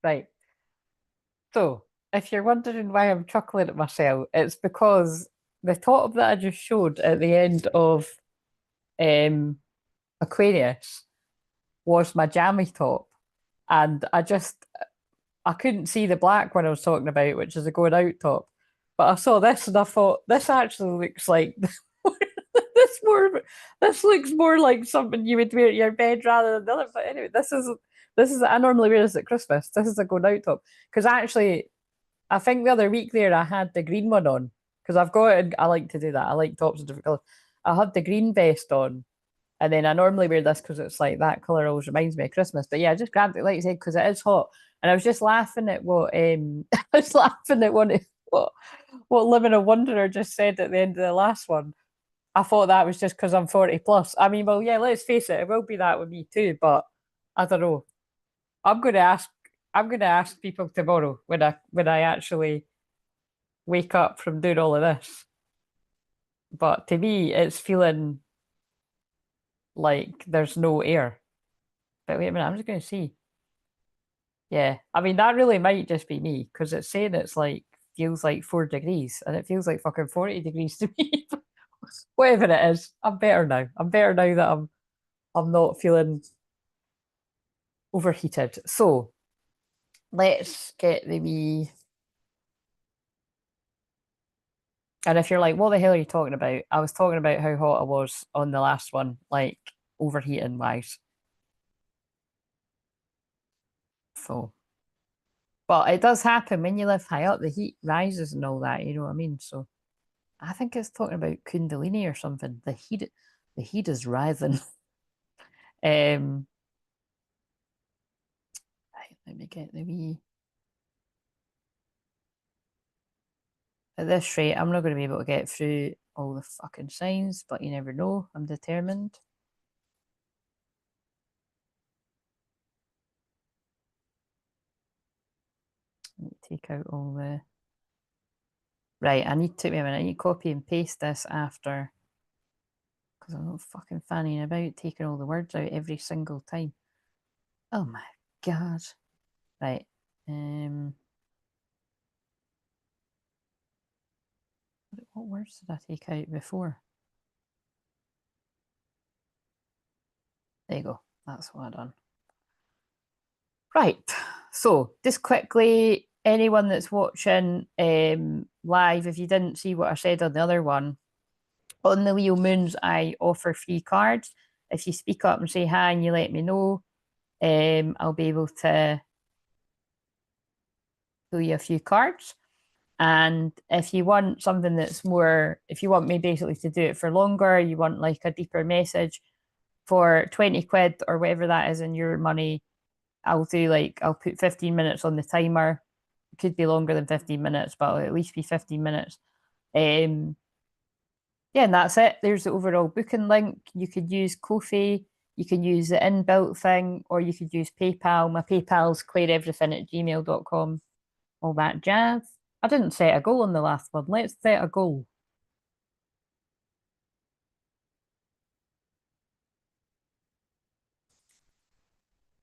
Right. So, if you're wondering why I'm chuckling at myself, it's because the top that I just showed at the end of um, Aquarius was my jammy top. And I couldn't see the black one I was talking about, which is a going out top. But I saw this and I thought, this actually looks like this more this looks more like something you would wear at your bed rather than the other. But anyway, this is I normally wear this at Christmas. This is a going out top. Because actually I think the other week there I had the green one on. Because I've got it, I like to do that. I like tops in different colours. I had the green vest on. And then I normally wear this because it's like that colour always reminds me of Christmas. But yeah, I just grabbed it, like you said, because it is hot. And I was just laughing at what I was laughing at what Living a Wanderer just said at the end of the last one. I thought that was just because I'm 40 plus. I mean, well, yeah, let's face it, it will be that with me too, but I don't know. I'm gonna ask I'm gonna ask people tomorrow when I actually wake up from doing all of this. But to me, it's feeling like there's no air. But wait a minute, I'm just gonna see. Yeah, I mean that really might just be me because it's saying it's like feels like 4 degrees and it feels like fucking 40 degrees to me. Whatever it is, I'm better now. I'm better now that I'm not feeling overheated. So let's get the wee. And if you're like, what the hell are you talking about? I was talking about how hot I was on the last one, like overheating wise. So, but it does happen when you live high up, the heat rises and all that, you know what I mean? So I think it's talking about Kundalini or something. The heat is rising. Um, right, let me get the wee. At this rate, I'm not going to be able to get through all the fucking signs, but you never know. I'm determined. Let me take out all the. Right, I need to take me a minute. I need to copy and paste this after because I'm not fucking fanning about taking all the words out every single time. Oh my god. Right. What words did I take out before? There you go. That's what I done. Right. So just quickly, anyone that's watching live, if you didn't see what I said on the other one, on the Leo Moons, I offer free cards. If you speak up and say hi and you let me know, I'll be able to show you a few cards. And if you want something that's more, if you want me basically to do it for longer, you want like a deeper message for 20 quid or whatever that is in your money, I'll put 15 minutes on the timer. It could be longer than 15 minutes, but it'll at least be 15 minutes. Um, yeah, and that's it. There's the overall booking link. You could use Ko-fi, you can use the inbuilt thing, or you could use PayPal. My PayPal's clair-everything@gmail.com, all that jazz. I didn't set a goal on the last one. Let's set a goal.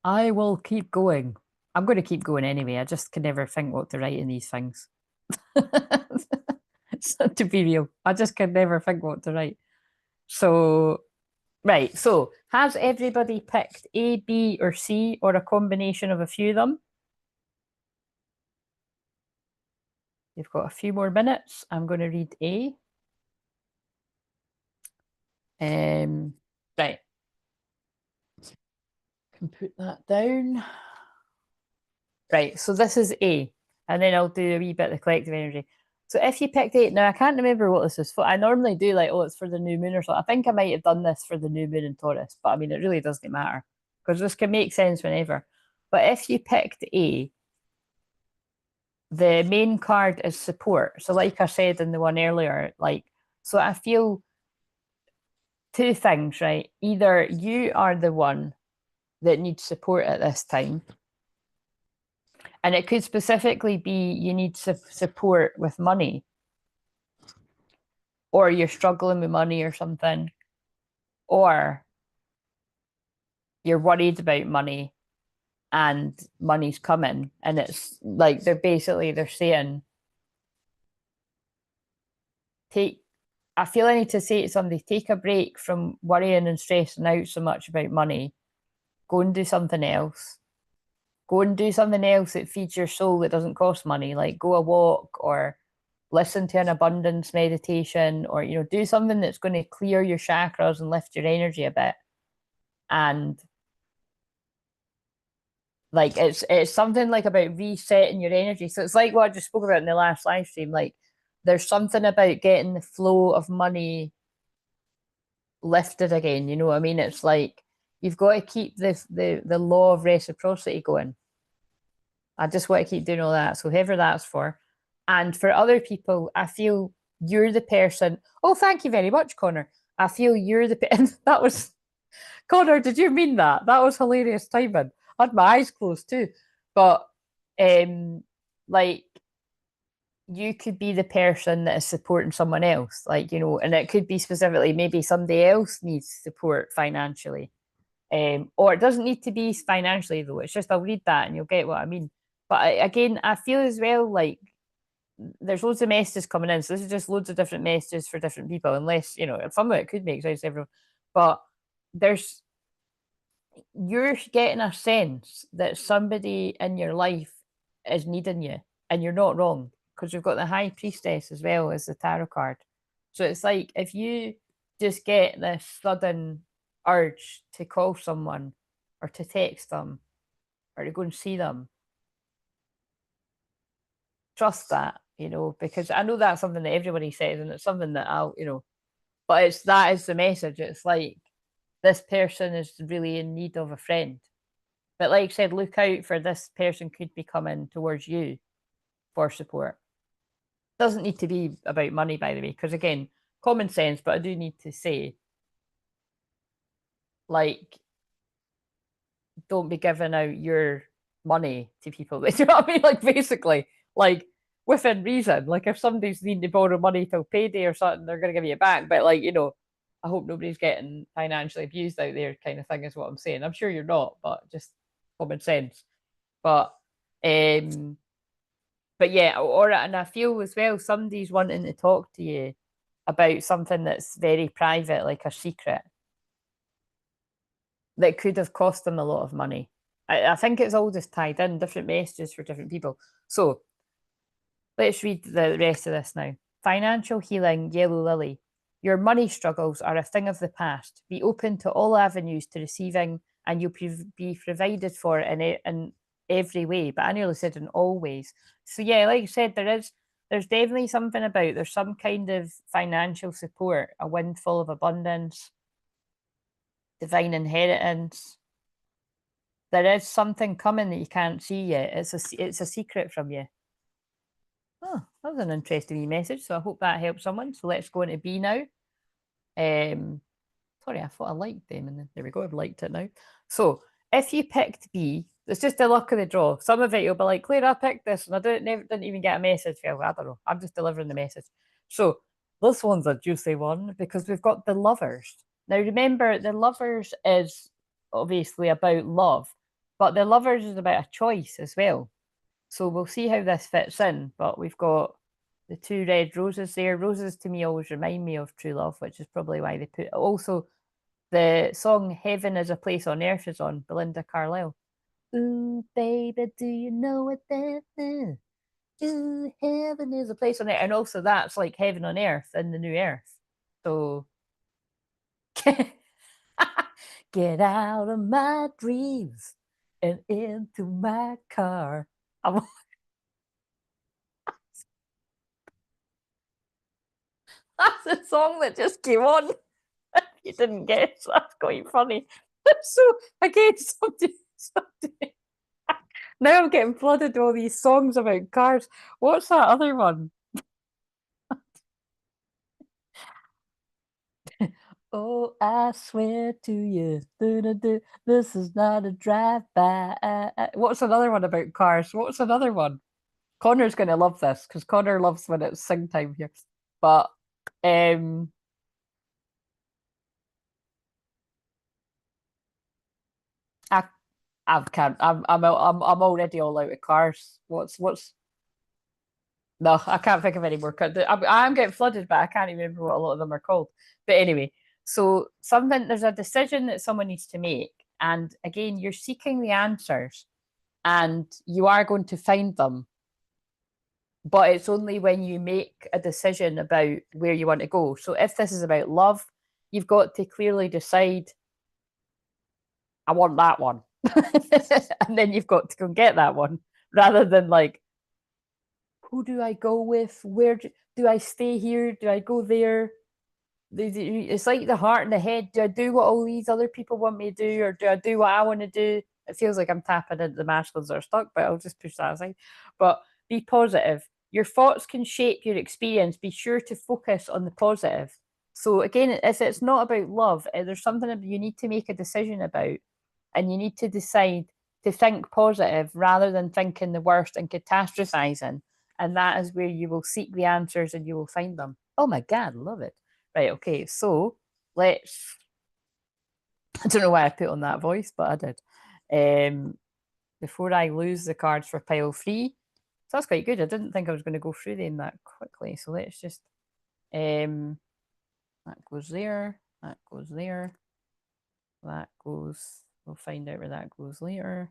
I will keep going. I'm going to keep going anyway. I just can never think what to write in these things. So, to be real, I just can never think what to write. So, right. So, has everybody picked A, B, or C, or a combination of a few of them? You've got a few more minutes. I'm going to read A. Right. Can put that down. Right. So this is A, and then I'll do a wee bit of the collective energy. So if you picked A, now I can't remember what this is for. I normally do like, oh, it's for the new moon or something. I think I might have done this for the new moon in Taurus, but I mean, it really doesn't matter because this can make sense whenever. But if you picked A, the main card is support. So, like I said in the one earlier, like, so I feel two things, right? Either you are the one that needs support at this time, and it could specifically be you need support with money, or you're struggling with money or something, or you're worried about money, and money's coming, and it's like they're saying, take I feel I need to say to somebody, take a break from worrying and stressing out so much about money. Go and do something else. Go and do something else that feeds your soul that doesn't cost money, like go a walk or listen to an abundance meditation, or do something that's going to clear your chakras and lift your energy a bit. And like it's something like about resetting your energy. So it's like what I just spoke about in the last live stream. Like there's something about getting the flow of money lifted again. You know what I mean? It's like you've got to keep the law of reciprocity going. I just want to keep doing all that. So whoever that's for. And for other people, I feel you're the person. Oh, thank you very much, Connor. I feel you're the that was Connor, did you mean that? That was hilarious timing. I had my eyes closed too. But like you could be the person that is supporting someone else. Like, and it could be specifically maybe somebody else needs support financially. Or it doesn't need to be financially though. It's just I'll read that and you'll get what I mean. But again, I feel as well like there's loads of messages coming in. So this is just loads of different messages for different people, unless, some of it could make sense to everyone. But there's you're getting a sense that somebody in your life is needing you, and you're not wrong because you've got the High Priestess as well as the tarot card. So it's like if you just get this sudden urge to call someone or to text them or to go and see them, trust that, because I know that's something that everybody says, and it's something that but that is the message. It's like this person is really in need of a friend. But like I said, look out for this person could be coming towards you for support. Doesn't need to be about money, by the way, because again, common sense, but I do need to say, like, don't be giving out your money to people. You know what I mean? Like, basically, like, within reason. Like, if somebody's needing to borrow money till payday or something, they're going to give you it back. But, like, I hope nobody's getting financially abused out there, kind of thing, is what I'm saying. I'm sure you're not, but just common sense. But, but yeah, and I feel as well somebody's wanting to talk to you about something that's very private, like a secret that could have cost them a lot of money. I think it's all just tied in, different messages for different people. So let's read the rest of this now. Financial healing, Yellow Lily. Your money struggles are a thing of the past. Be open to all avenues to receiving, and you'll be provided for in every way. But I nearly said in all ways. So yeah, like I said, there's definitely something about there's some kind of financial support, a windfall of abundance, divine inheritance. There is something coming that you can't see yet. It's a secret from you. Oh, that was an interesting message. So I hope that helps someone. So let's go into B now. Sorry, I thought I liked them, and then there we go. I've liked it now. So if you picked B, it's just the luck of the draw. Some of it you'll be like, Claire, I picked this, and I didn't even get a message. Well, I don't know. I'm just delivering the message. So this one's a juicy one because we've got the lovers. Now remember, the lovers is obviously about love, but the lovers is about a choice as well. So we'll see how this fits in. But we've got the two red roses there. Roses to me always remind me of true love, which is probably why they put also the song Heaven is a Place on Earth is on Belinda Carlisle. Ooh, baby, do you know what that is? Ooh, heaven is a place on earth. And also that's like heaven on earth in the new earth. So get out of my dreams and into my car. That's a song that just came on. You didn't guess. That's quite funny. So again, somebody now I'm getting flooded with all these songs about cars. What's that other one? Oh, I swear to you, this is not a drive-by. What's another one about cars? What's another one? Connor's going to love this because Connor loves when it's sing time here. But um, I can't. I'm already all out of cars. What's? No, I can't think of any more. I'm getting flooded, but I can't even remember what a lot of them are called. But anyway, so there's a decision that someone needs to make, and again, you're seeking the answers, and you are going to find them. But it's only when you make a decision about where you want to go. So if this is about love, you've got to clearly decide, I want that one. And then you've got to go and get that one rather than like, who do I go with? Where do I stay here? Do I go there? It's like the heart and the head. Do I do what all these other people want me to do, or do I do what I want to do? It feels like I'm tapping into the masculines that are stuck, but I'll just push that aside. But be positive. Your thoughts can shape your experience. Be sure to focus on the positive. So again, if it's not about love, there's something you need to make a decision about, and you need to decide to think positive rather than thinking the worst and catastrophizing. And that is where you will seek the answers and you will find them. Oh my God, love it. Right, okay, so let's. I don't know why I put on that voice, but I did. Before I lose the cards for pile 3. So that's quite good. I didn't think I was going to go through them that quickly. So let's just. That goes there. That goes there. That goes. We'll find out where that goes later.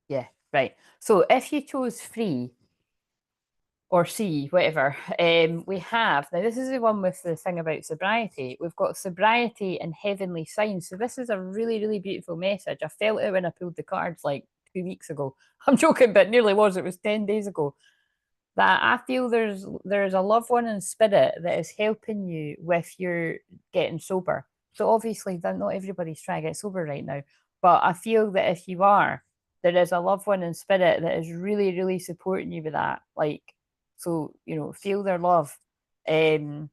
Yeah, right. So if you chose 3 or C, whatever, we have, now this is the one with the thing about sobriety. We've got sobriety and heavenly signs. So this is a really, really beautiful message. I felt it when I pulled the cards like 2 weeks ago. I'm joking, but it nearly was. It was 10 days ago. That I feel there's a loved one in spirit that is helping you with your getting sober. So obviously, not everybody's trying to get sober right now, but I feel that if you are, there is a loved one in spirit that is really, really supporting you with that. Like, so feel their love, and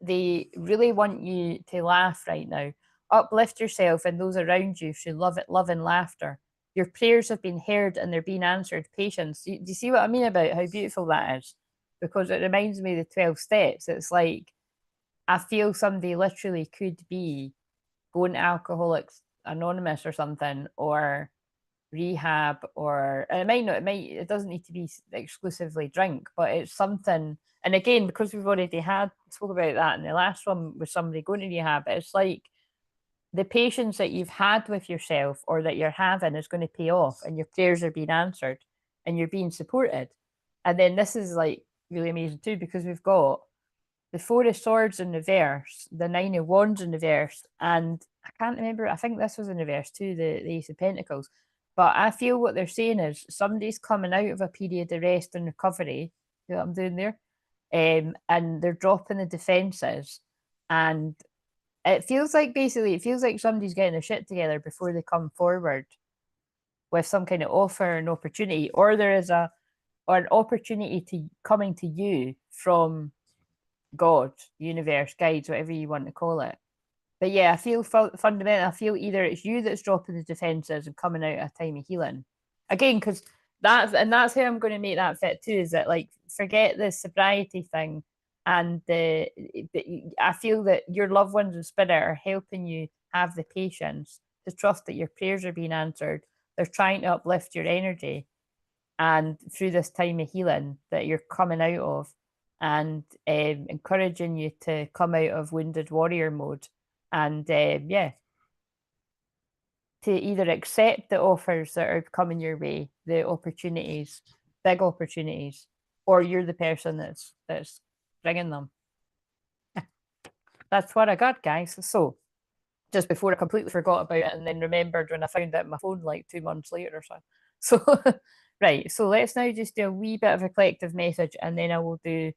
they really want you to laugh right now. Uplift yourself and those around you through love and laughter. Your prayers have been heard and they're being answered. Patience. Do you see what I mean about how beautiful that is? Because it reminds me of the 12 steps. It's like I feel somebody literally could be going to Alcoholics Anonymous or something, or rehab, or it doesn't need to be exclusively drink, but it's something. And again, because we've already spoke about that in the last one with somebody going to rehab, it's like the patience that you've had with yourself or that you're having is going to pay off, and your prayers are being answered and you're being supported. And then this is like really amazing too, because we've got the 4 of Swords in reverse, the 9 of Wands in reverse, and I can't remember, I think this was in reverse too, the Ace of Pentacles. But I feel what they're saying is somebody's coming out of a period of rest and recovery. You know what I'm doing there? And they're dropping the defenses. And it feels like somebody's getting their shit together before they come forward with some kind of offer and opportunity, or there is an opportunity to coming to you from God, universe, guides, whatever you want to call it. But yeah, I feel fundamentally, I feel either it's you that's dropping the defenses and coming out at a time of healing. Again, because that's how I'm going to make that fit too, is that like forget the sobriety thing, and I feel that your loved ones in spirit are helping you have the patience to trust that your prayers are being answered. They're trying to uplift your energy, and through this time of healing that you're coming out of, and encouraging you to come out of wounded warrior mode, and to either accept the offers that are coming your way, the opportunities, big opportunities, or you're the person that's bringing them. That's what I got, guys. So just before I completely forgot about it and then remembered when I found it on my phone like 2 months later or so. So right, so let's now just do a wee bit of a collective message, and then I will do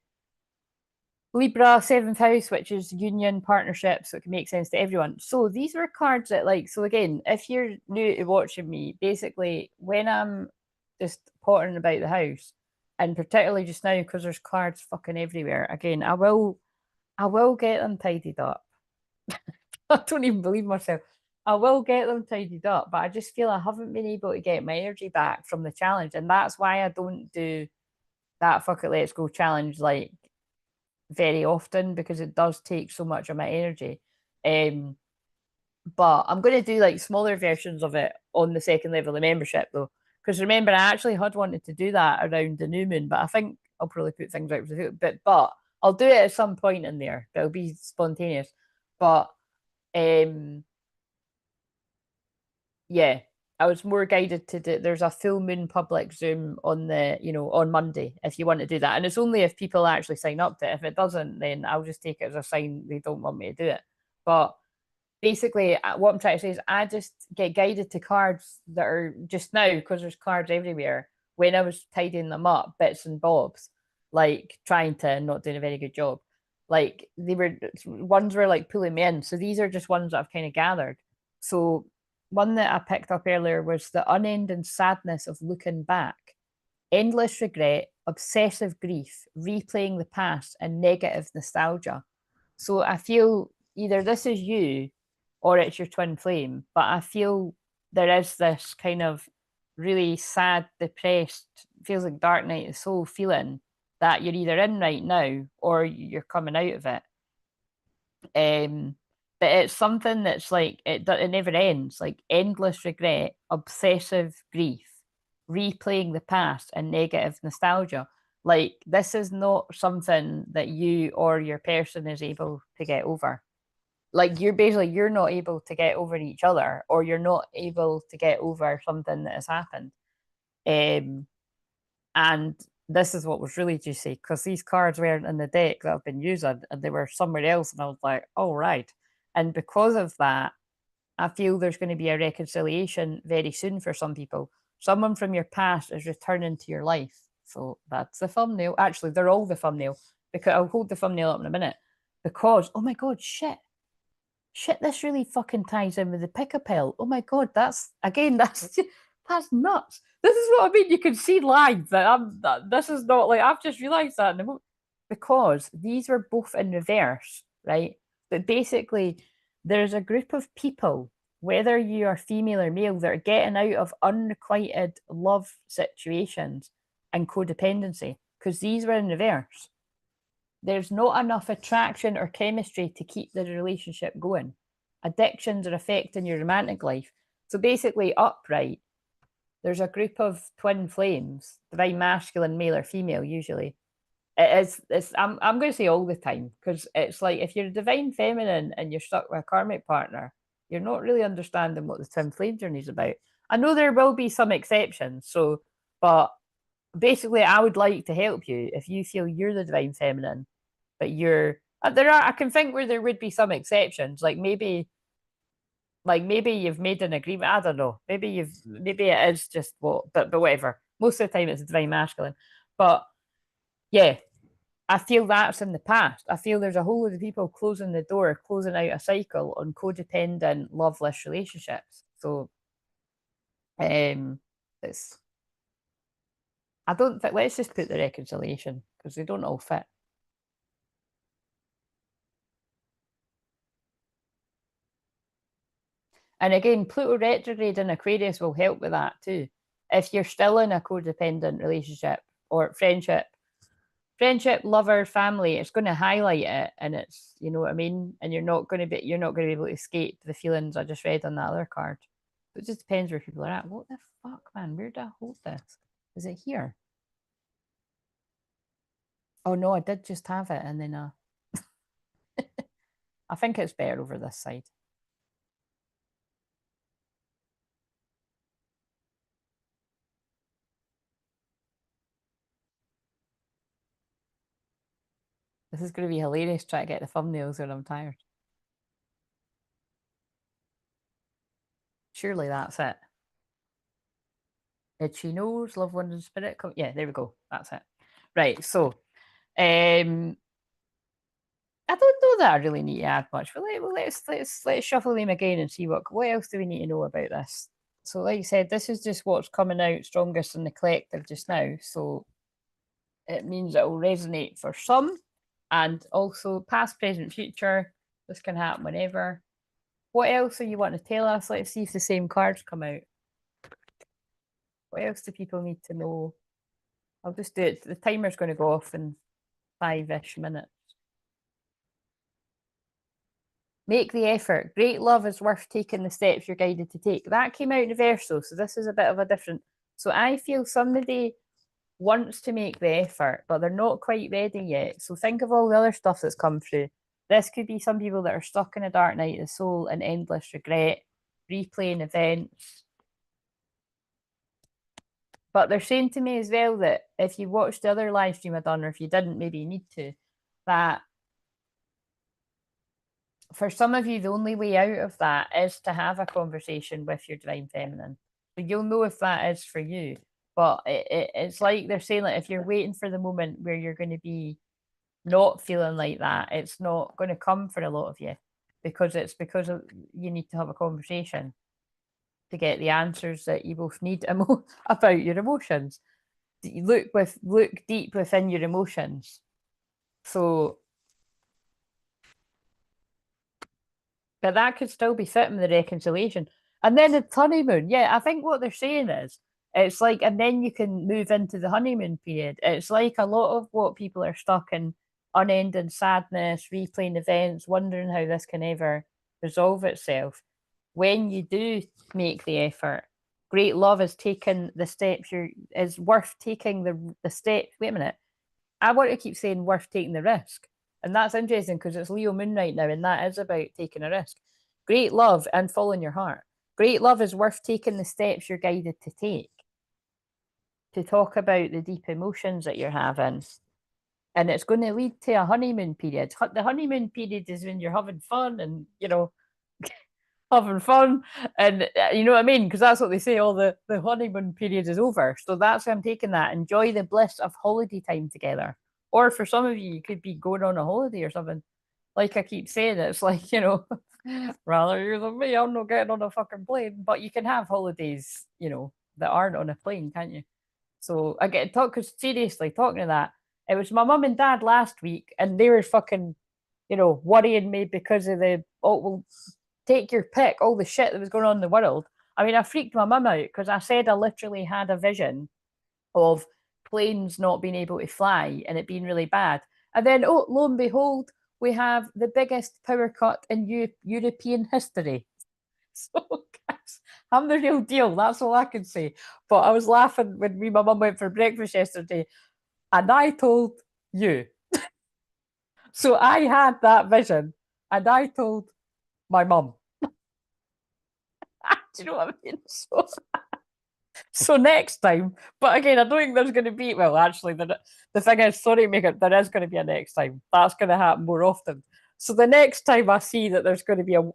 Libra, 7th house, which is union, partnership, so it can make sense to everyone. So these were cards that so again, if you're new to watching me, basically when I'm just pottering about the house, and particularly just now because there's cards fucking everywhere, again, I will get them tidied up. I don't even believe myself. I will get them tidied up, but I just feel I haven't been able to get my energy back from the challenge, and that's why I don't do that fuck it, let's go challenge like very often, because it does take so much of my energy. But I'm going to do like smaller versions of it on the second level of membership though. Because remember, I actually had wanted to do that around the new moon, but I think I'll probably put things out for the but I'll do it at some point in there. It'll be spontaneous. But um yeah, I was more guided to do. There's a full moon public Zoom on the, on Monday if you want to do that. And it's only if people actually sign up to it. If it doesn't, then I'll just take it as a sign they don't want me to do it. But basically, what I'm trying to say is I just get guided to cards that are just now, because there's cards everywhere. When I was tidying them up, bits and bobs, like trying to not doing a very good job. Like they were ones were like pulling me in. So these are just ones that I've kind of gathered. So one that I picked up earlier was the unending sadness of looking back, endless regret, obsessive grief, replaying the past, and negative nostalgia. So I feel either this is you or it's your twin flame, but I feel there is this kind of really sad, depressed, feels like dark night of the soul feeling that you're either in right now or you're coming out of it. But it's something that's like it never ends, like endless regret, obsessive grief, replaying the past, and negative nostalgia. Like this is not something that you or your person is able to get over. Like you're not able to get over each other, or you're not able to get over something that has happened. Um, and this is what was really juicy because these cards weren't in the deck that I've been using and they were somewhere else. And I was like, oh, right. And because of that, I feel there's going to be a reconciliation very soon for some people. Someone from your past is returning to your life. So that's the thumbnail. Actually, they're all the thumbnail because I'll hold the thumbnail up in a minute. Because, oh my God, shit, this really fucking ties in with the pick a pill. Oh my God, that's again, that's nuts. This is what I mean. You can see live that this is not like I've just realised that in the moment because these were both in reverse, right? But basically, there's a group of people, whether you are female or male, that are getting out of unrequited love situations and codependency because these were in reverse. There's not enough attraction or chemistry to keep the relationship going. Addictions are affecting your romantic life. So basically, upright, there's a group of twin flames, divine masculine, male or female, usually. I'm going to say all the time because it's like if you're a divine feminine and you're stuck with a karmic partner, you're not really understanding what the twin flame journey is about. I know there will be some exceptions, but basically, I would like to help you if you feel you're the divine feminine, but you're I can think where there would be some exceptions, like maybe you've made an agreement. I don't know. Maybe it is just what, but whatever. Most of the time, it's divine masculine, but yeah, I feel that's in the past. I feel there's a whole lot of people closing the door, closing out a cycle on codependent, loveless relationships. So, it's I don't think. Let's just put the reconciliation because they don't all fit. And again, Pluto retrograde in Aquarius will help with that too. If you're still in a codependent relationship or friendship, lover, family, it's going to highlight it, and it's you know what I mean. And you're not going to be able to escape the feelings I just read on that other card. It just depends where people are at. What the fuck, man? Where do I hold this? Is it here? Oh no, I did just have it, and then I think it's better over this side. This is going to be hilarious trying to get the thumbnails when I'm tired. Surely that's it. Itchy nose, love, wonder, and spirit. Yeah, there we go. That's it. Right. So, I don't know that I really need to add much, but let's shuffle them again and see what else do we need to know about this. So, like I said, this is just what's coming out strongest in the collective just now. So it means it will resonate for some, and also past, present, future. This can happen whenever. What else are you wanting to tell us? Let's see if the same cards come out. What else do people need to know? I'll just do it. The timer's going to go off in 5-ish minutes. Make the effort. Great love is worth taking the steps you're guided to take. That came out in Verso, so this is a bit of a different. So I feel somebody wants to make the effort, but they're not quite ready yet. So think of all the other stuff that's come through. This could be some people that are stuck in a dark night of the soul and endless regret, replaying events. But they're saying to me as well that if you watched the other live stream I've done, or if you didn't, maybe you need to, that for some of you, the only way out of that is to have a conversation with your divine feminine. So you'll know if that is for you. But it's like they're saying, like, if you're waiting for the moment where you're going to be not feeling like that, it's not going to come for a lot of you, because it's because of, you need to have a conversation to get the answers that you both need about your emotions. Look deep within your emotions. So, but that could still be fitting the reconciliation. And then the honeymoon, yeah, I think what they're saying is it's like, and then you can move into the honeymoon period. It's like a lot of what people are stuck in unending sadness, replaying events, wondering how this can ever resolve itself. When you do make the effort, great love is taking the steps is worth taking the step. Wait a minute. I want to keep saying worth taking the risk. And that's interesting because it's Leo moon right now, and that is about taking a risk. Great love and following your heart. Great love is worth taking the steps you're guided to take, to talk about the deep emotions that you're having. And it's going to lead to a honeymoon period. The honeymoon period is when you're having fun and, having fun. And you know what I mean? Because that's what they say, all the honeymoon period is over. So that's why I'm taking that. Enjoy the bliss of holiday time together. Or for some of you, you could be going on a holiday or something. Like I keep saying, it's like, rather you than me, I'm not getting on a fucking plane. But you can have holidays, that aren't on a plane, can't you? So I get talk because seriously, talking to that, it was my mum and dad last week, and they were fucking, worrying me because of well, take your pick, all the shit that was going on in the world. I mean, I freaked my mum out because I said I literally had a vision of planes not being able to fly and it being really bad. And then, oh, lo and behold, we have the biggest power cut in European history. So, guys, I'm the real deal. That's all I can say. But I was laughing when me and my mum went for breakfast yesterday, and I told you. So I had that vision, and I told my mum. Do you know what I mean? So next time, but again, I don't think there's going to be. Well, actually, the thing is, sorry, Megan, there is going to be a next time. That's going to happen more often. So the next time I see that there's going to be a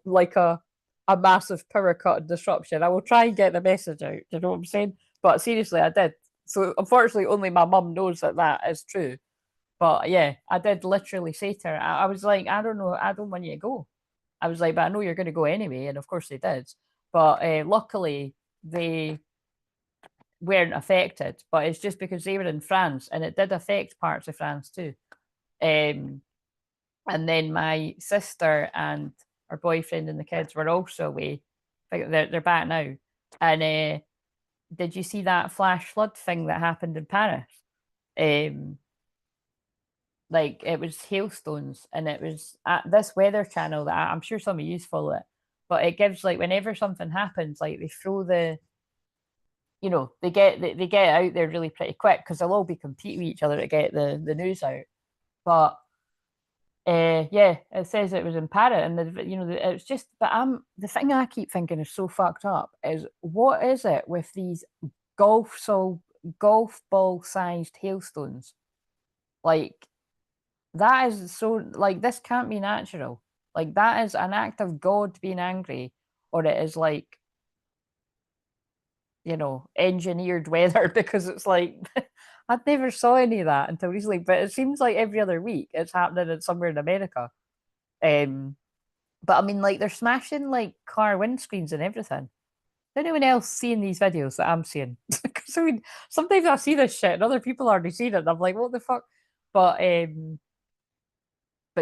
massive power cut and disruption, I will try and get the message out. Do you know what I'm saying? But seriously, I did. So unfortunately, only my mum knows that is true. But yeah, I did literally say to her, I was like, I don't know, I don't want you to go. I was like, but I know you're going to go anyway, and of course they did. But luckily, they weren't affected, but it's just because they were in France, and it did affect parts of France too. And then my sister and her boyfriend and the kids were also away. They're back now. And did you see that flash flood thing that happened in Paris? Like it was hailstones, and it was at this weather channel that I'm sure some of you follow it, but it gives, like, whenever something happens, like they throw they get it out there really pretty quick because they'll all be competing with each other to get the news out. But yeah, it says it was in Paris, and it's just. But the thing I keep thinking is so fucked up is, what is it with these golf ball sized hailstones? Like, that is so, like, this can't be natural. Like, that is an act of God being angry, or it is like, engineered weather, because it's like, I never saw any of that until recently, but it seems like every other week it's happening somewhere in America. But I mean, like, they're smashing like car windscreens and everything. Is anyone else seeing these videos that I'm seeing? Because I mean, sometimes I see this shit and other people already seen it, and I'm like, what the fuck? But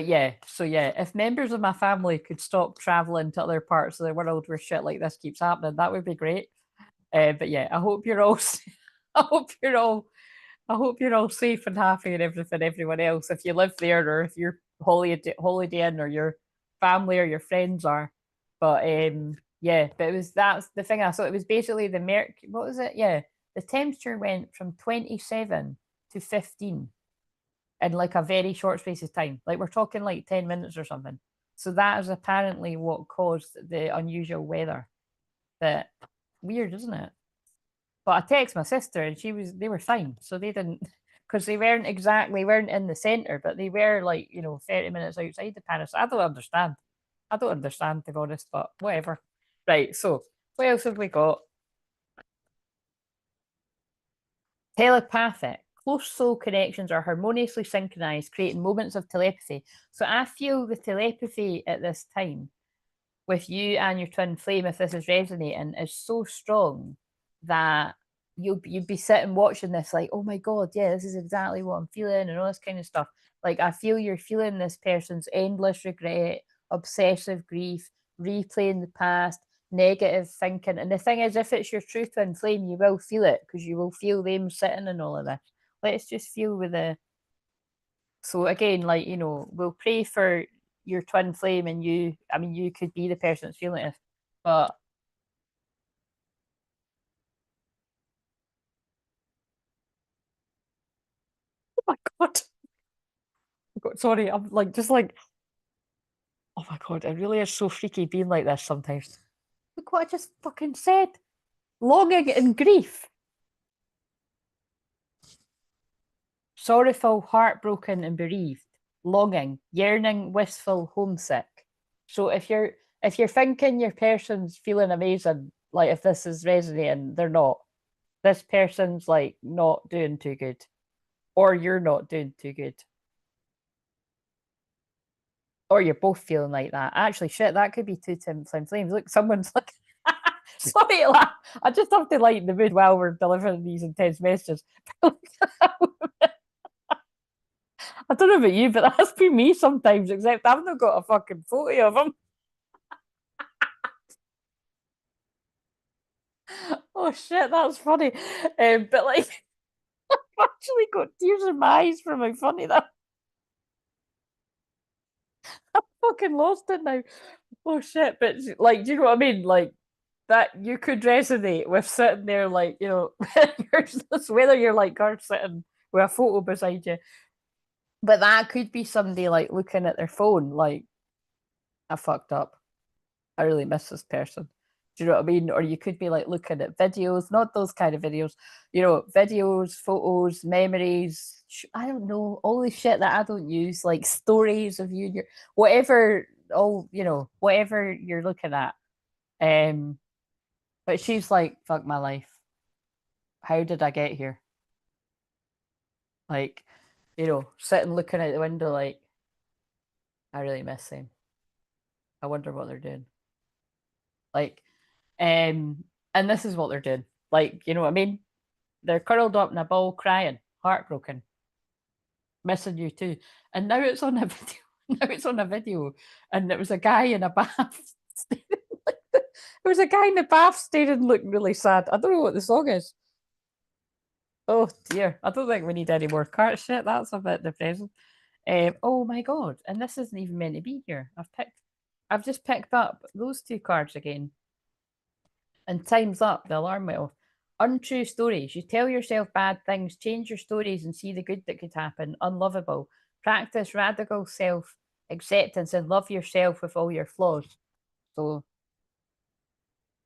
yeah, so yeah, if members of my family could stop traveling to other parts of the world where shit like this keeps happening, that would be great. But yeah, I hope you're all, I hope you're all, I hope you're all safe and happy and everything. Everyone else, if you live there, or if you're holidaying, or you're family or your friends are. But yeah, but that's the thing I saw. It was basically the what was it? Yeah. The temperature went from 27 to 15 in like a very short space of time. Like we're talking like 10 minutes or something. So that is apparently what caused the unusual weather. That weird, isn't it? But I text my sister and they were fine. So they didn't, because they weren't in the center, but they were like, 30 minutes outside the Paris. I don't understand. I don't understand, to be honest, but whatever. Right. So what else have we got? Telepathic. Close soul connections are harmoniously synchronized, creating moments of telepathy. So I feel the telepathy at this time with you and your twin flame, if this is resonating, is so strong that you'd be sitting watching this like, oh my god, yeah, this is exactly what I'm feeling and all this kind of stuff. Like I feel you're feeling this person's endless regret, obsessive grief, replaying the past, negative thinking. And the thing is, if it's your true twin flame, you will feel it because you will feel them sitting in all of this. Let's just feel with the so again, like, we'll pray for your twin flame and you. I mean, you could be the person that's feeling it, but oh my god, sorry, I'm like just like, oh my god, it really is so freaky being like this sometimes. Look what I just fucking said. Longing and grief. Sorrowful, heartbroken, and bereaved. Longing, yearning, wistful, homesick. So if you're thinking your person's feeling amazing, like if this is resonating, they're not. This person's like not doing too good. Or you're not doing too good. Or you're both feeling like that. Actually, shit, that could be two Tim Flames. Look, someone's like sorry, I just have to lighten the mood while we're delivering these intense messages. I don't know about you, but that's been me sometimes, except I've not got a fucking photo of him. Oh shit, that's funny. But like, I've actually got tears in my eyes from how funny that. I fucking lost it now. Oh shit, but like, do you know what I mean? Like that, you could resonate with sitting there, like whether you're like her sitting with a photo beside you, but that could be somebody like looking at their phone, like I fucked up. I really miss this person. Do you know what I mean? Or you could be like looking at videos, not those kind of videos, videos, photos, memories. I don't know, all the shit that I don't use, like stories of you and your whatever, whatever you're looking at. Um, but she's like, fuck my life. How did I get here? Like, sitting looking out the window, like, I really miss them. I wonder what they're doing. Like, and this is what they're doing. Like, you know what I mean? They're curled up in a ball crying, heartbroken, missing you too. And now it's on a video. Now it's on a video. And it was a guy in a bath. There was a guy in the bath staring looking really sad. I don't know what the song is. Oh dear. I don't think we need any more card shit. That's a bit depressing. Oh my god. And this isn't even meant to be here. I've just picked up those two cards again. And time's up, the alarm went off. Untrue stories. You tell yourself bad things, change your stories and see the good that could happen. Unlovable. Practice radical self acceptance and love yourself with all your flaws. So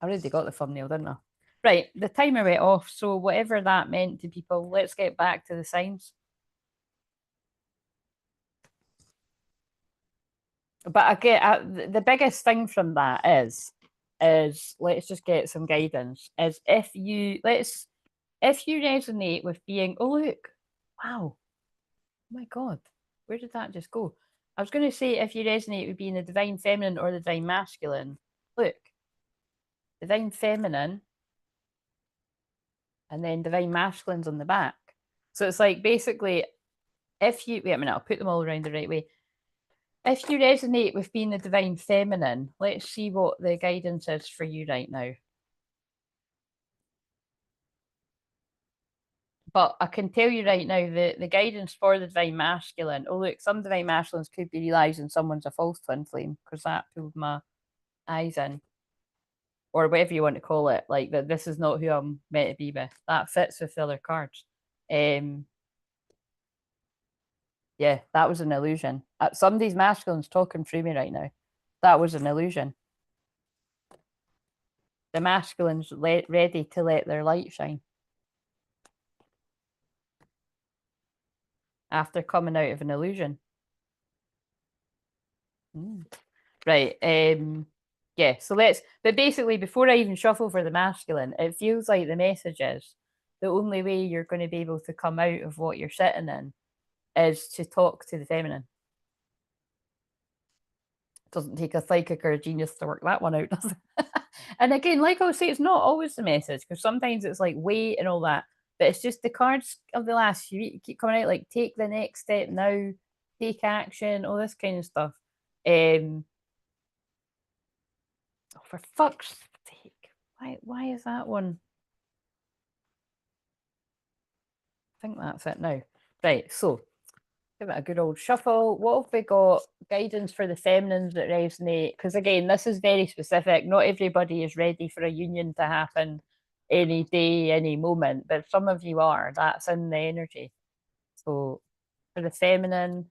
I already got the thumbnail, didn't I? Right, the timer went off. So whatever that meant to people, let's get back to the signs. But again, the biggest thing from that is let's just get some guidance. Is if you resonate with being, oh look, wow, oh my god, where did that just go? I was going to say if you resonate with being the divine feminine or the divine masculine. Look, divine feminine, and then divine masculine's on the back. So it's like basically, if you wait a minute, I'll put them all around the right way. If you resonate with being the divine feminine, let's see what the guidance is for you right now. But I can tell you right now the guidance for the divine masculine. Oh look, some divine masculines could be realizing someone's a false twin flame because that pulled my eyes in, or whatever you want to call it. Like that, this is not who I'm meant to be with. That fits with the other cards. Um, yeah, that was an illusion. Somebody's masculine's talking through me right now. That was an illusion. The masculine's ready to let their light shine after coming out of an illusion. Mm. Right. Yeah, so but basically before I even shuffle for the masculine, it feels like the message is the only way you're going to be able to come out of what you're sitting in is to talk to the feminine. It doesn't take a psychic or a genius to work that one out, does it? And again, like I was saying, it's not always the message because sometimes it's like wait and all that, but it's just the cards of the last few weeks keep coming out like take the next step now, take action, all this kind of stuff. Oh, for fuck's sake. Why is that one? I think that's it now. Right, so give it a good old shuffle. What have we got? Guidance for the feminines that resonate. Because again, this is very specific. Not everybody is ready for a union to happen any day, any moment, but some of you are. That's in the energy. So for the feminine,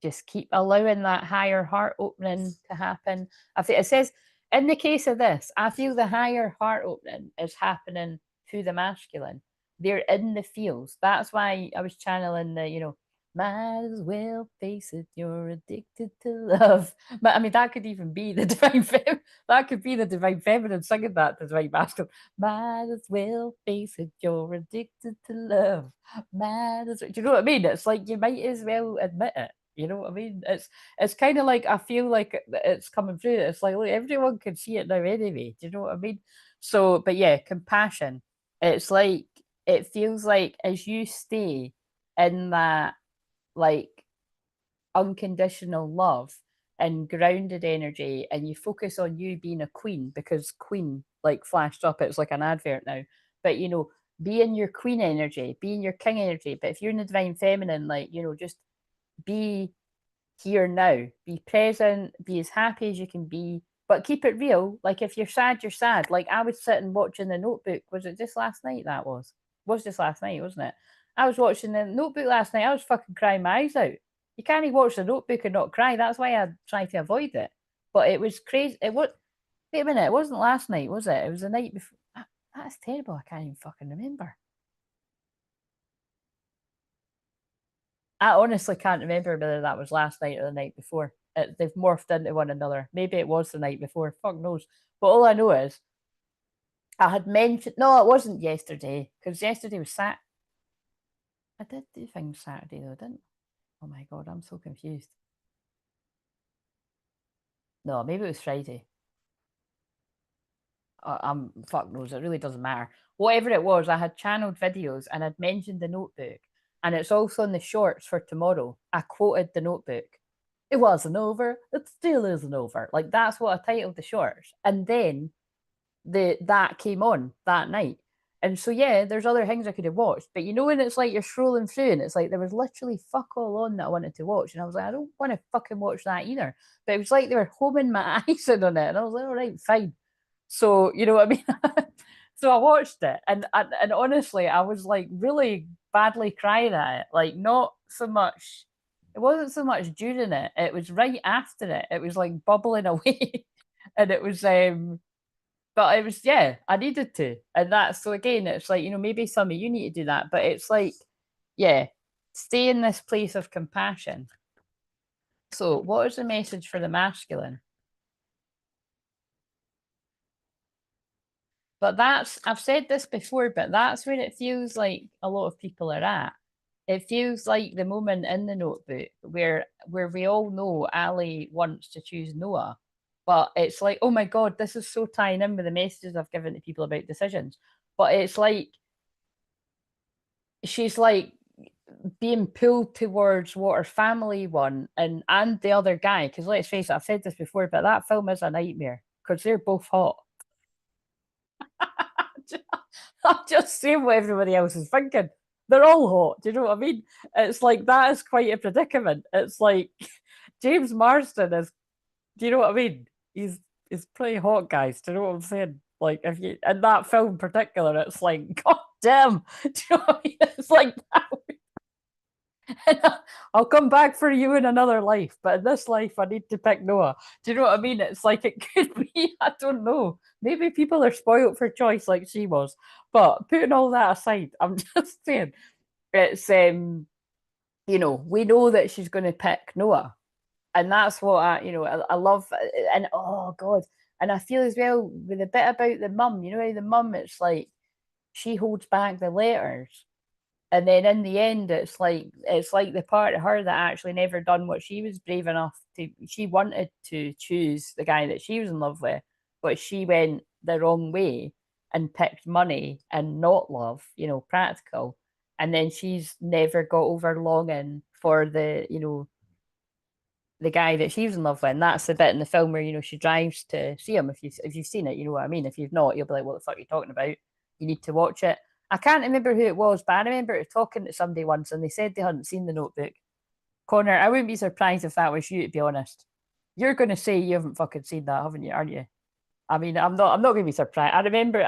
just keep allowing that higher heart opening to happen. I think it says in the case of this, I feel the higher heart opening is happening to the masculine. They're in the feels. That's why I was channeling the might as well face it, you're addicted to love. But I mean, that could even be the divine feminine. That could be the divine feminine singing that to the divine masculine. Might as well face it, you're addicted to love. Might as well. Do you know what I mean? It's like you might as well admit it. You know what I mean? It's kind of like I feel like it's coming through. It's like look, everyone can see it now anyway. Do you know what I mean? So, but yeah, compassion. It's like it feels like as you stay in that like unconditional love and grounded energy, and you focus on you being a queen because queen like flashed up. It's like an advert now, but be in your queen energy, be in your king energy. But if you're in the divine feminine, like just be here now, be present, be as happy as you can be, but keep it real. Like if you're sad, you're sad. Like I was sitting watching the Notebook. Was it just last night? That was just last night, wasn't it? I was watching the Notebook last night. I was fucking crying my eyes out. You can't even watch the Notebook and not cry. That's why I try to avoid it. But it was crazy. It was. Wait a minute. It wasn't last night, was it? It was the night before. That's terrible. I can't even fucking remember. I honestly can't remember whether that was last night or the night before. They've morphed into one another. Maybe it was the night before. Fuck knows. But all I know is I had mentioned. No, it wasn't yesterday because yesterday was Sat. I did do things Saturday though, didn't? Oh my god, I'm so confused. No, maybe it was Friday. I'm fuck knows. It really doesn't matter. Whatever it was, I had channeled videos and I'd mentioned the Notebook, and it's also in the shorts for tomorrow. I quoted the Notebook. It wasn't over. It still isn't over. Like that's what I titled the shorts, and then that came on that night. And so yeah, there's other things I could have watched, but when it's like you're scrolling through and it's like there was literally fuck all on that I wanted to watch, and I was like, I don't want to fucking watch that either. But it was like they were homing my eyes in on it, and I was like, all right, fine. So you know what I mean. So I watched it, and honestly, I was like really badly crying at it. Like not so much. It wasn't so much during it. It was right after it. It was like bubbling away, and it was but it was yeah, I needed to. And that's so again, it's like, maybe some of you need to do that, but it's like, yeah, stay in this place of compassion. So what is the message for the masculine? But I've said this before, but that's where it feels like a lot of people are at. It feels like the moment in the Notebook where we all know Ali wants to choose Noah, but it's like, oh my God, this is so tying in with the messages I've given to people about decisions. But it's like she's like being pulled towards what her family want and the other guy. Because let's face it, I've said this before, but that film is a nightmare because they're both hot. I'm just saying what everybody else is thinking. They're all hot. Do you know what I mean? It's like that is quite a predicament. It's like James Marsden is. Do you know what I mean? He's pretty hot, guys. Do you know what I'm saying? Like if you in that film in particular, it's like God damn. Do you know what I mean? It's like I'll come back for you in another life, but in this life, I need to pick Noah. Do you know what I mean? It's like it could be. I don't know. Maybe people are spoiled for choice, like she was. But putting all that aside, I'm just saying it's we know that she's going to pick Noah, and that's what I love. And oh God, and I feel as well with a bit about the mum. You know how the mum, it's like she holds back the letters, and then in the end it's like the part of her that actually never done what she was brave enough to. She wanted to choose the guy that she was in love with, but she went the wrong way and picked money and not love, practical. And then she's never got over longing for the guy that she was in love with. And that's the bit in the film where she drives to see him. If you've seen it, you know what I mean. If you've not, you'll be like, what the fuck are you talking about? You need to watch it. I can't remember who it was, but I remember talking to somebody once and they said they hadn't seen the Notebook. Connor, I wouldn't be surprised if that was you, to be honest. You're gonna say you haven't fucking seen that, haven't you, aren't you? I mean, I'm not gonna be surprised. I remember,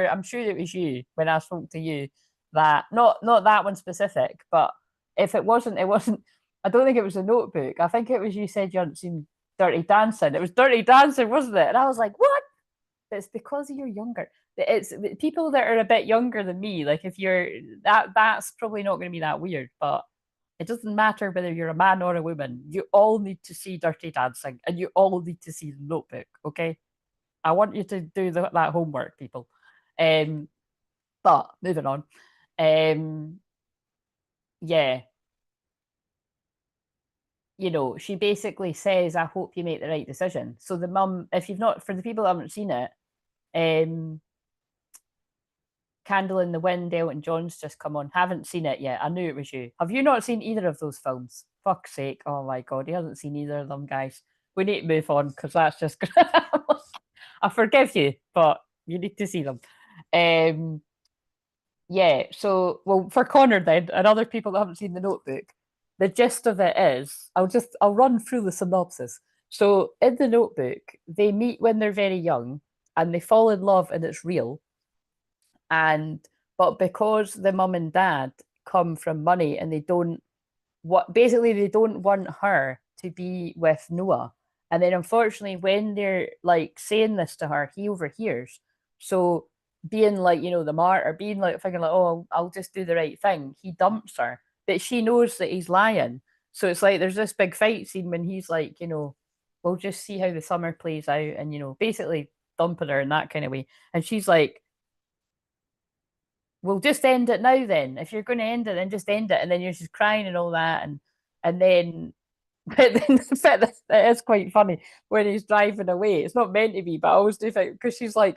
I'm sure it was you when I spoke to you, that not that one specific, but if it wasn't. I don't think it was a Notebook. I think it was you said you hadn't seen Dirty Dancing. It was Dirty Dancing, wasn't it? And I was like, what? It's because you're younger. It's people that are a bit younger than me. Like if you're that's probably not going to be that weird, but it doesn't matter whether you're a man or a woman. You all need to see Dirty Dancing, and you all need to see the Notebook. Okay, I want you to do that homework, people. Um, but moving on. Um, yeah, she basically says, "I hope you make the right decision." So the mum, if you've not, for the people that haven't seen it, um, Candle in the Wind, Elton John's just come on. Haven't seen it yet. I knew it was you. Have you not seen either of those films? Fuck's sake. Oh my God. He hasn't seen either of them, guys. We need to move on because that's just. I forgive you, but you need to see them. Um, yeah. So, well, for Connor then, and other people that haven't seen the Notebook, the gist of it is I'll run through the synopsis. So, in the Notebook, they meet when they're very young and they fall in love and it's real, and but because the mum and dad come from money and they don't what basically they don't want her to be with Noah. And then unfortunately when they're like saying this to her, he overhears. So being like, the martyr, being like thinking like, oh, I'll just do the right thing, he dumps her. But she knows that he's lying. So it's like there's this big fight scene when he's like, we'll just see how the summer plays out, and basically dumping her in that kind of way. And she's like, we'll just end it now then. If you're going to end it, then just end it. And then you're just crying and all that. And then, but then it is quite funny when he's driving away. It's not meant to be, but I always do think, because she's like,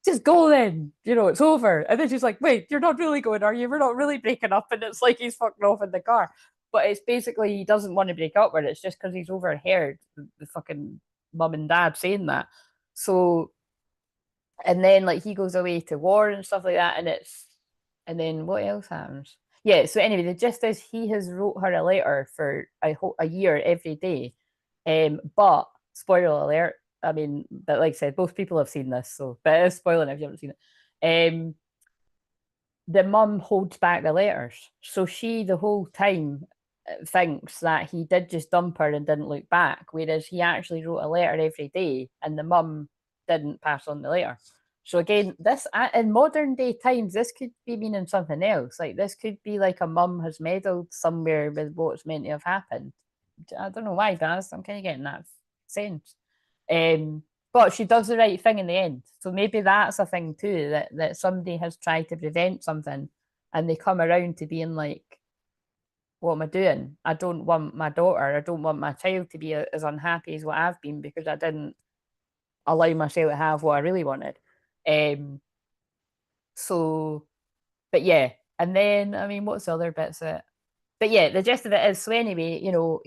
just go then, it's over. And then she's like, wait, you're not really going, are you? We're not really breaking up. And it's like he's fucking off in the car. But it's basically he doesn't want to break up with it. It's just because he's overheard the fucking mum and dad saying that. So, and then like he goes away to war and stuff like that. And then what else happens? Yeah, so anyway, the gist is he has wrote her a letter for a year every day. But spoiler alert, I mean, but like I said, both people have seen this, so but it is spoiling if you haven't seen it. The mum holds back the letters. So she the whole time thinks that he did just dump her and didn't look back, whereas he actually wrote a letter every day and the mum didn't pass on the letter. So again, this in modern day times, this could be meaning something else. Like this could be like a mum has meddled somewhere with what's meant to have happened. I don't know why, but I'm kind of getting that sense. But she does the right thing in the end. So maybe that's a thing too, that somebody has tried to prevent something and they come around to being like, what am I doing? I don't want my daughter, I don't want my child to be as unhappy as what I've been because I didn't allow myself to have what I really wanted. So, but yeah, and then I mean, what's the other bits that? But yeah, the gist of it is so anyway,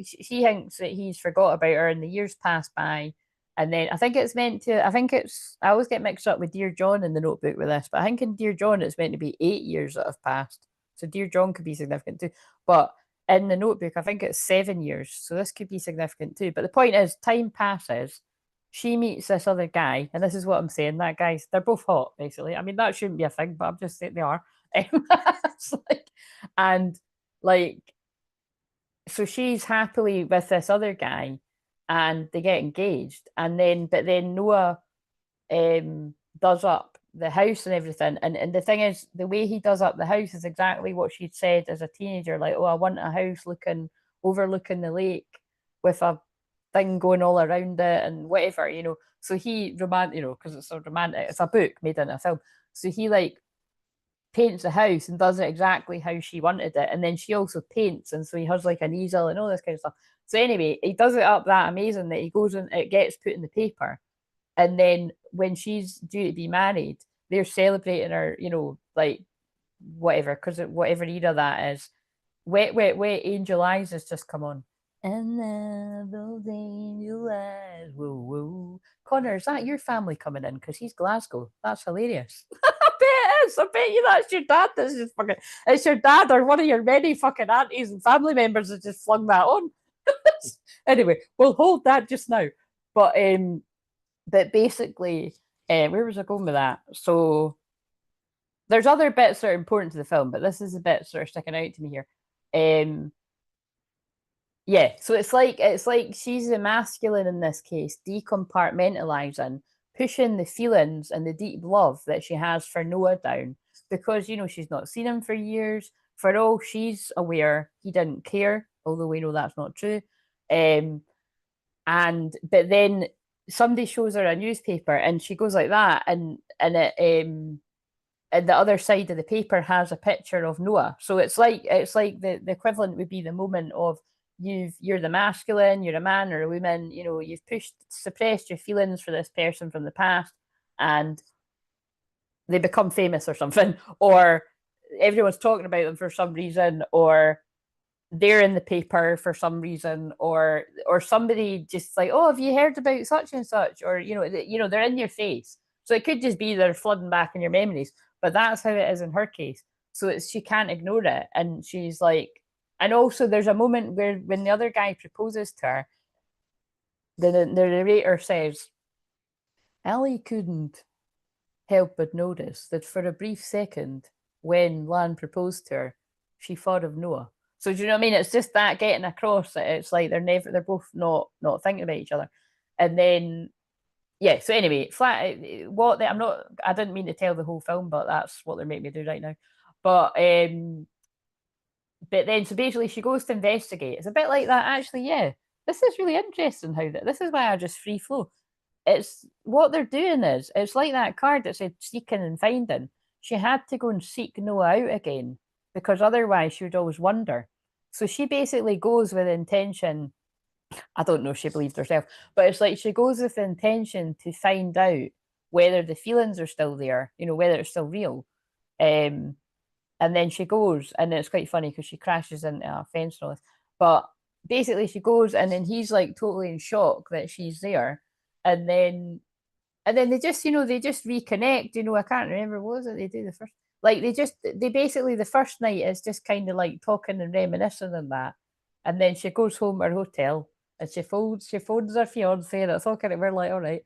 she thinks that he's forgot about her, and the years pass by, And then I think it's meant to, I think it's, I always get mixed up with Dear John in the notebook with this, but I think in Dear John it's meant to be 8 years that have passed. So Dear John could be significant too. But in the notebook, I think it's 7 years. So this could be significant too. But the point is, time passes. She meets this other guy, and this is what I'm saying. That guy's, they're both hot, basically. I mean, that shouldn't be a thing, but I'm just saying they are. Like, and like, so she's happily with this other guy and they get engaged. And then, but then Noah does up the house and everything. And the thing is, the way he does up the house is exactly what she'd said as a teenager. Like, oh, I want a house overlooking the lake with a thing going all around it and whatever, So he because it's so romantic. It's a book made into a film. So he like paints the house and does it exactly how she wanted it. And then she also paints, and so he has like an easel and all this kind of stuff. So anyway, he does it up that amazing that he goes and it gets put in the paper. And then when she's due to be married, they're celebrating her, like whatever, because whatever era that is. Wet, wet, wet, angel eyes has just come on. And then those angel eyes, whoa, whoa. Connor, is that your family coming in? Because he's Glasgow. That's hilarious. I bet it is. I bet you that's your dad. That's just fucking. It's your dad or one of your many fucking aunties and family members that just flung that on. Anyway, we'll hold that just now. But basically, where was I going with that? So there's other bits that are important to the film, but this is the bits that are sticking out to me here. Yeah, so it's like she's the masculine in this case, decompartmentalizing, pushing the feelings and the deep love that she has for Noah down because she's not seen him for years. For all she's aware, he didn't care, although we know that's not true. But then somebody shows her a newspaper and she goes like that, and it and the other side of the paper has a picture of Noah. So it's like the equivalent would be the moment of you're the masculine, you're a man or a woman, you've suppressed your feelings for this person from the past, and they become famous or something, or everyone's talking about them for some reason, or they're in the paper for some reason, or somebody just like, oh, have you heard about such and such, or they're in your face. So it could just be they're flooding back in your memories, but that's how it is in her case. So she can't ignore it, and she's like, and also there's a moment where when the other guy proposes to her, the narrator says, Ellie couldn't help but notice that for a brief second, when Lan proposed to her, she thought of Noah. So do you know what I mean? It's just that getting across that it's like they're both not thinking about each other. And then so anyway, I didn't mean to tell the whole film, but that's what they're making me do right now. But then so basically she goes to investigate. It's a bit like that actually, yeah. This is really interesting how this is why I just free flow. It's what they're doing is it's like that card that said seeking and finding. She had to go and seek Noah out again because otherwise she would always wonder. So she basically goes with intention. I don't know if she believed herself, but it's like she goes with the intention to find out whether the feelings are still there, whether it's still real. And then she goes, and it's quite funny because she crashes into a fence and all this. But basically, she goes, and then he's like totally in shock that she's there, and then they just reconnect. I can't remember what was it they do the first. Like they basically the first night is just kind of like talking and reminiscing and that, and then she goes home to her hotel and she phones her fiance and it's all kind of we're like all right,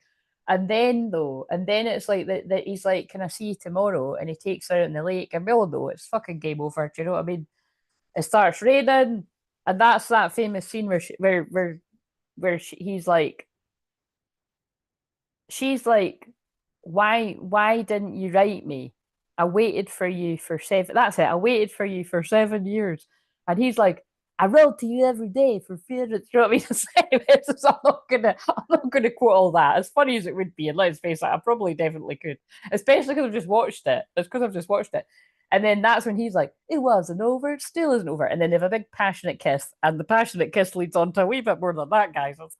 and then it's like that he's like, can I see you tomorrow? And he takes her out in the lake, and we all know it's fucking game over. Do you know what I mean? It starts raining, and that's that famous scene he's like, she's like, why didn't you write me? I waited for you for 7. That's it. I waited for you for 7 years, and he's like, I wrote to you every day for fear that, you know what I mean? So I'm not gonna quote all that. As funny as it would be, and let's face it, I probably definitely could, especially because I've just watched it. It's because I've just watched it. And then that's when he's like, it wasn't over, it still isn't over. And then they have a big passionate kiss, and the passionate kiss leads on to a wee bit more than that, guys. It's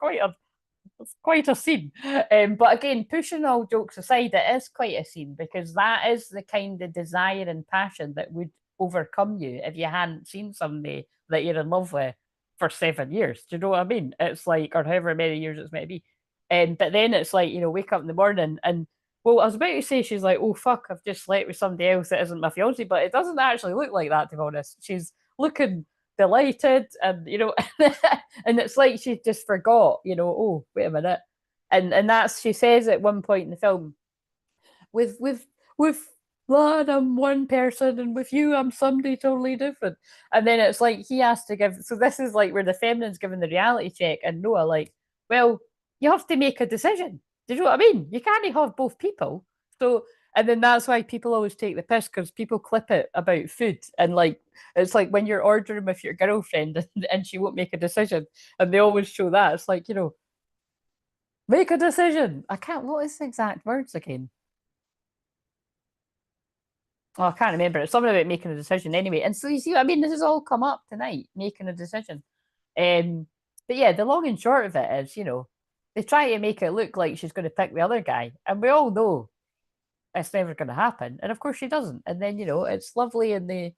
quite a scene. But again, pushing all jokes aside, it is quite a scene because that is the kind of desire and passion that would overcome you if you hadn't seen somebody that you're in love with for 7 years. Do you know what I mean? It's like, or however many years it's meant to be. But then it's like, wake up in the morning and, well, I was about to say she's like, oh fuck, I've just slept with somebody else that isn't my fiance, but it doesn't actually look like that, to be honest. She's looking delighted, and and it's like she just forgot, oh, wait a minute. And that's, she says at one point in the film, with Vlad, I'm one person, and with you, I'm somebody totally different. And then it's like he has to give. So this is like where the feminine's given the reality check, and Noah like, well, you have to make a decision. Do you know what I mean? You can't have both people. So, and then that's why people always take the piss, because people clip it about food, and like it's like when you're ordering with your girlfriend and she won't make a decision, and they always show that. It's like, make a decision. I can't. What is the exact words again? Oh, I can't remember. It's something about making a decision anyway. And so you see what I mean? This has all come up tonight, making a decision. Um, but yeah, the long and short of it is, they try to make it look like she's going to pick the other guy. And we all know it's never going to happen. And of course she doesn't. And then, it's lovely, and and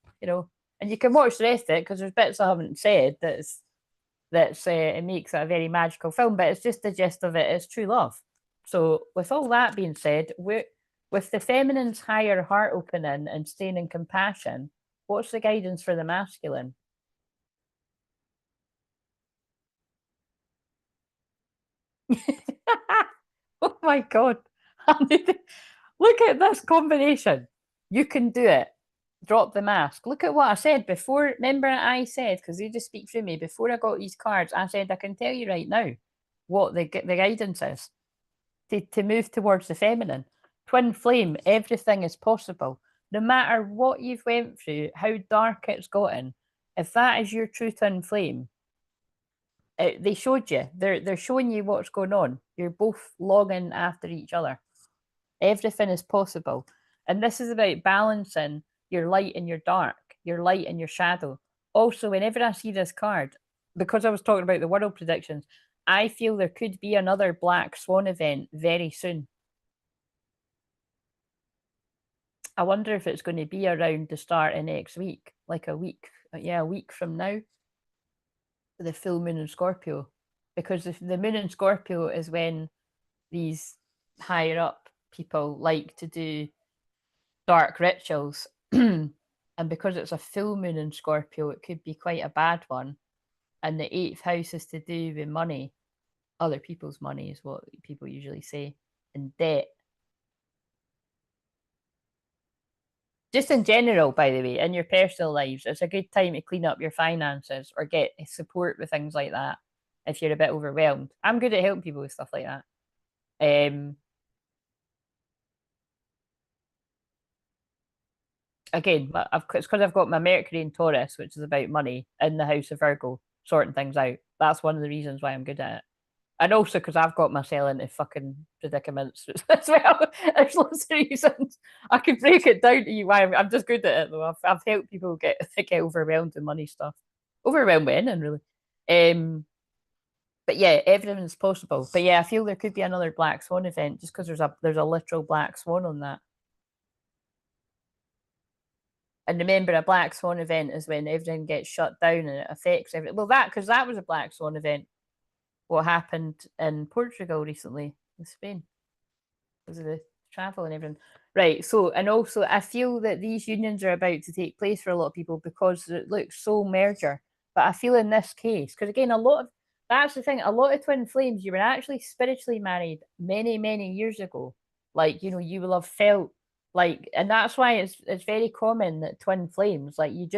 you can watch the rest of it, because there's bits I haven't said it makes it a very magical film, but it's just the gist of it is true love. So with all that being said, with the feminine's higher heart opening and staying in compassion, what's the guidance for the masculine? Oh my god. Look at this combination. You can do it. Drop the mask. Look at what I said before. Remember, I said, because you just speak through me, before I got these cards, I said I can tell you right now what the guidance is to move towards the feminine. Twin flame, everything is possible. No matter what you've went through, how dark it's gotten, if that is your true twin flame, they showed you. They're showing you what's going on. You're both longing after each other. Everything is possible. And this is about balancing your light and your dark, your light and your shadow. Also, whenever I see this card, because I was talking about the world predictions, I feel there could be another Black Swan event very soon. I wonder if it's going to be around the start of next week, like a week, a week from now, the full moon in Scorpio. Because the moon in Scorpio is when these higher up people like to do dark rituals. And because it's a full moon in Scorpio, it could be quite a bad one. And the eighth house is to do with money, other people's money is what people usually say, and debt. Just in general, by the way, in your personal lives, it's a good time to clean up your finances or get support with things like that if you're a bit overwhelmed. I'm good at helping people with stuff like that. Again, it's because I've got my Mercury in Taurus, which is about money, in the house of Virgo, sorting things out. That's one of the reasons why I'm good at it. And also because I've got myself into fucking predicaments as well. There's lots of reasons. I could break it down to you why I'm just good at it though. I've helped people get overwhelmed with money stuff. Overwhelmed with anything really. But yeah, everything's possible. But yeah, I feel there could be another Black Swan event just because there's a literal Black Swan on that. And remember, a Black Swan event is when everything gets shut down and it affects everything. Well, because that was a Black Swan event. What happened in Portugal recently, in Spain, because of the travel and everything. Right. So, and also, I feel that these unions are about to take place for a lot of people because it looks so merger. But I feel in this case, because again, that's the thing, a lot of twin flames, you were actually spiritually married many, many years ago. Like, you will have felt like, and that's why it's very common that twin flames, like you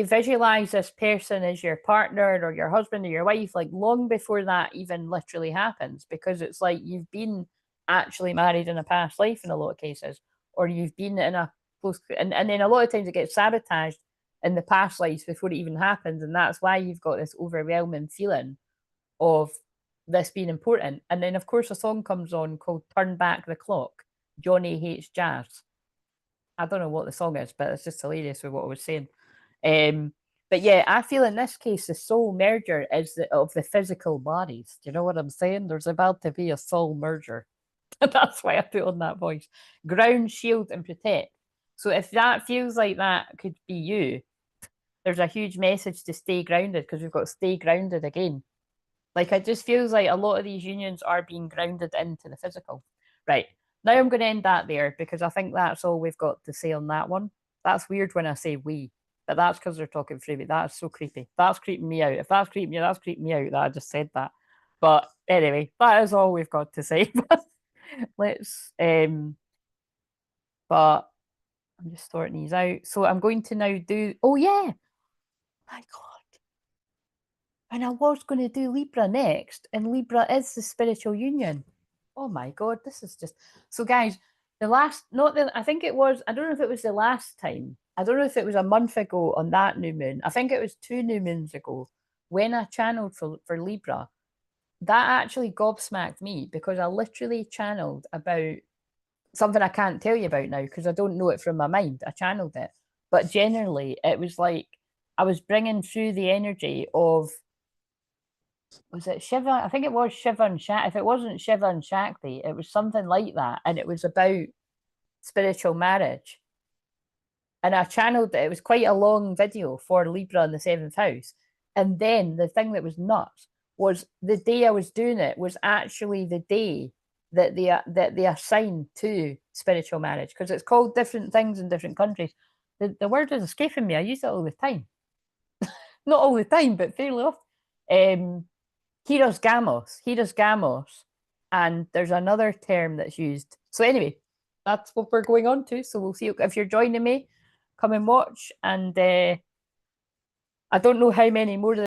visualize this person as your partner or your husband or your wife like long before that even literally happens, because it's like you've been actually married in a past life in a lot of cases, or you've been in a close, and then a lot of times it gets sabotaged in the past lives before it even happens, and that's why you've got this overwhelming feeling of this being important. And then of course a song comes on called Turn Back the Clock, Johnny Hates Jazz. I don't know what the song is, but it's just hilarious with what I was saying. But yeah, I feel in this case the soul merger is of the physical bodies. Do you know what I'm saying? There's about to be a soul merger. That's why I put on that voice. Ground, shield, and protect. So if that feels like that could be you, there's a huge message to stay grounded, because we've got stay grounded again. Like, it just feels like a lot of these unions are being grounded into the physical. Right. Now I'm going to end that there because I think that's all we've got to say on that one. That's weird when I say we, but that's because they're talking through me. That's so creepy. That's creeping me out. If that's creeping you, that's creeping me out that I just said that. But anyway, that is all we've got to say. Let's but I'm just sorting these out. So I'm going to now do, oh yeah, my God. And I was going to do Libra next, and Libra is the spiritual union. Oh my God, this is just so, guys. The last, not the, I think it was, I don't know if it was the last time. I don't know if it was a month ago on that new moon. I think it was 2 new moons ago when I channeled for Libra. That actually gobsmacked me because I literally channeled about something I can't tell you about now because I don't know it from my mind. I channeled it, but generally, it was like I was bringing through the energy of, was it Shiva? I think it was Shiva and Shakti. If it wasn't Shiva and Shakti, it was something like that. And it was about spiritual marriage. And I channeled it. It was quite a long video for Libra in the 7th house. And then the thing that was nuts was the day I was doing it was actually the day that they assign to spiritual marriage, because it's called different things in different countries. The word is escaping me. I use it all the time. Not all the time, but fairly often. Hieros gamos, and there's another term that's used. So anyway, that's what we're going on to. So we'll see if you're joining me. Come and watch, and I don't know how many more